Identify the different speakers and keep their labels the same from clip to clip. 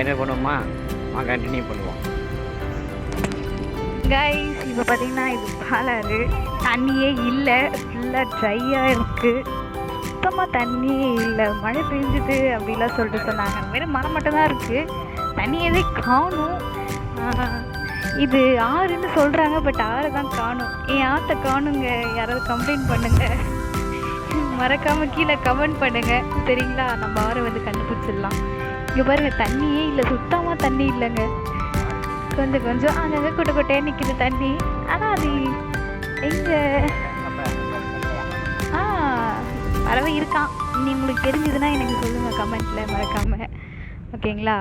Speaker 1: Continue பண்ணுவோமா? Continue பண்ணுவோம்.
Speaker 2: Guys இப்போ பார்த்தீங்கன்னா இது பாலாறு, தண்ணியே இல்லை, ஃபுல்லாக ட்ரையாக இருக்குது, சுத்தமாக தண்ணியே இல்லை. மழை பெஞ்சுது அப்படிலாம் சொல்லிட்டு சொன்னாங்க. வெறும் மரம் மட்டும்தான் இருக்குது, தண்ணி எதே காணும். இது ஆறுன்னு சொல்கிறாங்க, பட் ஆறு தான் காணும். என் ஆற்றை காணுங்க, யாராவது கம்ப்ளைண்ட் பண்ணுங்க, மறக்காமல் கீழே கமெண்ட் பண்ணுங்க சரிங்களா? நம்ம ஆறை வந்து கண்டுபிடிச்சிடலாம். இங்கே பாருங்கள், தண்ணியே இல்லை, சுத்தமாக தண்ணி இல்லைங்க. கொஞ்சம் கொஞ்சம் அங்கங்கே குட்டை குட்டையாக நிற்கிது தண்ணி. ஆனால் அது எங்கே பறவை இருக்கான். நீ உங்களுக்கு தெரிஞ்சதுன்னா எனக்கு சொல்லுங்கள் கமெண்ட்டில் மறக்காமல், ஓகேங்களா?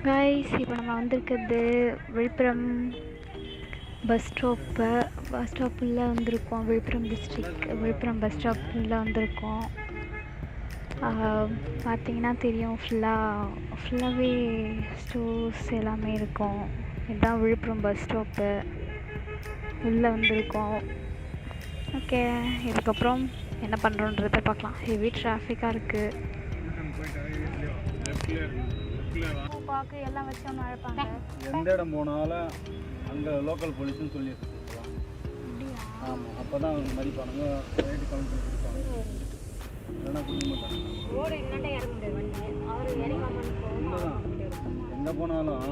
Speaker 2: கைஸ் இப்போ நம்ம வந்திருக்கிறது விழுப்புரம் பஸ் ஸ்டாப்பில் வந்திருக்கோம். விழுப்புரம் டிஸ்ட்ரிக்ட் விழுப்புரம் பஸ் ஸ்டாப்பில் வந்திருக்கோம். பார்த்தீங்கன்னா தெரியும், ஃபுல்லாகவே ஸ்டோர்ஸ் எல்லாமே இருக்கும். இதுதான் விழுப்புரம் பஸ் ஸ்டாப்பு, உள்ளே வந்திருக்கோம். ஓகே, இதுக்கப்புறம் என்ன பண்ணுறோன்றதை பார்க்கலாம். ஹெவி டிராஃபிக்காக இருக்குது. பாக்கு எல்லாம் வச்சோம்னு அழைப்பாங்க.
Speaker 3: எந்த இடம் போனாலும் அங்கே லோக்கல் போலீஸ்னு சொல்லி வச்சுருக்கலாம். ஆமாம், அப்போ தான் அவங்க மதிப்பானுங்க, ரேட்டு கம்மி பண்ணி கொடுப்பாங்க. இல்லைன்னா கொடுக்க மாட்டாங்க.
Speaker 2: ரோடு என்னட்டே இறங்க முடியாது வண்டி, அவர் இறங்காமல்
Speaker 3: உண்மைதான், எங்கே போனாலும்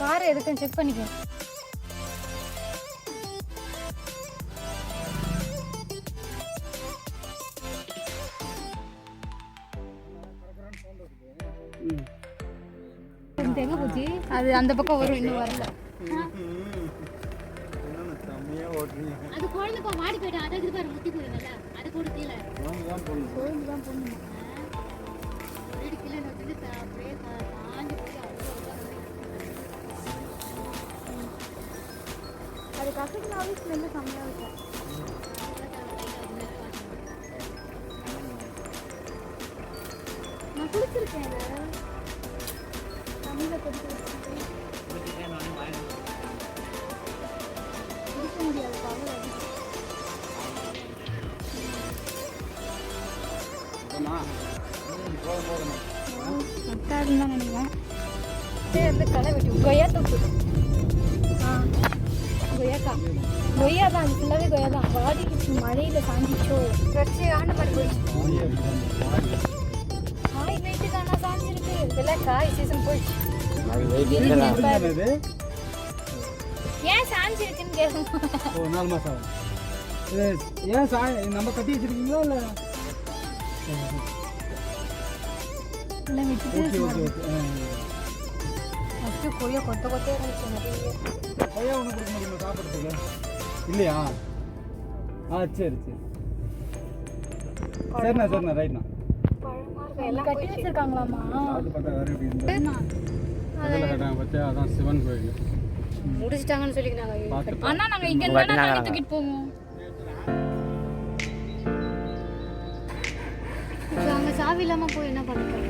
Speaker 2: கார் எதுக்குன்னு செக் பண்ணிக்கோ. எங்க போச்சு அது அந்த பக்கம் வரும் இன்னும் வரல
Speaker 3: செம்மையா ஓட்டுறீங்க.
Speaker 4: அது குழந்தைப்பா மாடி போயிட்டு அதை இது பாரு முத்தி போயிருந்தல அது போட்டு கீழே
Speaker 3: குழம்பு தான் போடணும்.
Speaker 4: கோயில் தான் போடணும் வீடு கீழே வச்சுட்டு அப்படியே காஞ்சி போய்
Speaker 2: அது கசக்கினாவே ஸ்மெல்லு செம்மையாக இருக்கும் நான் குடிச்சிருக்கேன் தமிழில் குடிச்சிருக்கேன் குடிக்க முடியாது பவர்
Speaker 3: போதுமா? போதும் போதுமா?
Speaker 2: பத்தாதுன்னு தான் நினைக்கிறேன் வந்து களை வெட்டி கொய்யா தொப்பு கொய்யாக்கா கொய்யா தான் அது ஃபுல்லாகவே கொய்யா தான் வாடிக்கிச்சு மழையில் சாஞ்சிச்சோ வச்சு ஆண்டு மாதிரி போயிடுச்சு
Speaker 3: ஆயா இருக்குது. ஆயா.
Speaker 2: காய் வெயிட்டு தானே சாஞ்சிருக்கு இதெல்லாம் காய் சீசன் போயிடுச்சு
Speaker 1: அது வெயிட் இல்லைடா.
Speaker 3: என்னது?
Speaker 2: ஏன் சாஞ்சிருக்குன்னு கேட்கும்
Speaker 3: ஓ 4 மாசம் ஆகும். இது ஏன் நம்ம கட்டி வச்சிருக்கீங்களா இல்லை?
Speaker 2: இல்லை
Speaker 3: ஓகே
Speaker 2: விட்டுட்டு
Speaker 3: ஓகே ஓகே.
Speaker 2: ஃபஸ்ட்டு கொய்யா கொத்த கொத்தையாக இருந்துச்சு நிறைய
Speaker 3: பையா ஒன்று கொடுக்க முடியுமா சாப்பிட்றதுக்கு? இல்லையா? சரி சரி சரிண்ணா சரிண்ணா ரைட்ண்ணா.
Speaker 2: எல்லாம் கட்டி வச்சிருக்காங்களாமா
Speaker 3: அது பார்த்தா வேறு எப்படி இருந்தா அதில் கட்டாங்க பார்த்தியா? அதான் சிவன் கோயில்.
Speaker 4: முடிச்சிட்டாங்கன்னு சொல்லிக்கிறாங்க
Speaker 3: பார்த்து
Speaker 2: அண்ணா நாங்க இங்க இருந்தா தண்ணி தூக்கிட்டு போவோம்
Speaker 4: இப்போ அங்கே சாவி இல்லாமல் போய் என்ன பண்ணுறது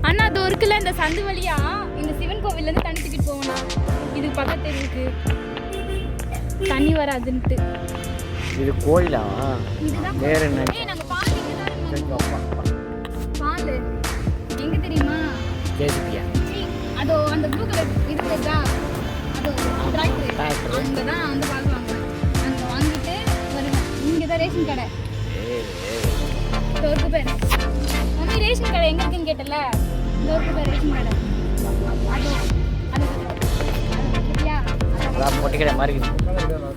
Speaker 2: அண்ணா அது இருக்குல்ல இந்த சந்து வழியா இந்த சிவன் கோவில்ல இருந்து தண்ணி தூக்கிட்டு போவோம்ண்ணா இது பக்கத்து தெருவுக்கு தண்ணி வராதுன்ட்டு
Speaker 1: இது கோயிலா?
Speaker 2: இதுதான்
Speaker 1: வேற என்ன?
Speaker 2: ஏய் நாங்க பால் இங்க தான் பால் எங்க தெரியுமா
Speaker 1: கேசிப்பியா?
Speaker 2: அதோ அந்த ப்ளூ கலர் இது இருக்கா அதோ டிராக்டர் அங்க தான் வந்து பால் வாங்குவேன் அங்க வாங்கிட்டு வருவேன் இங்க தான் ரேஷன் கடை தோற்கு பேர் மம்மி ரேஷன் கடை எங்க இருக்குன்னு கேட்டல தோற்கு பேர் ரேஷன் கடை அதோ அது சரியா
Speaker 1: அதான் பொட்டி கடை மாதிரி இருக்குது.
Speaker 3: அதான்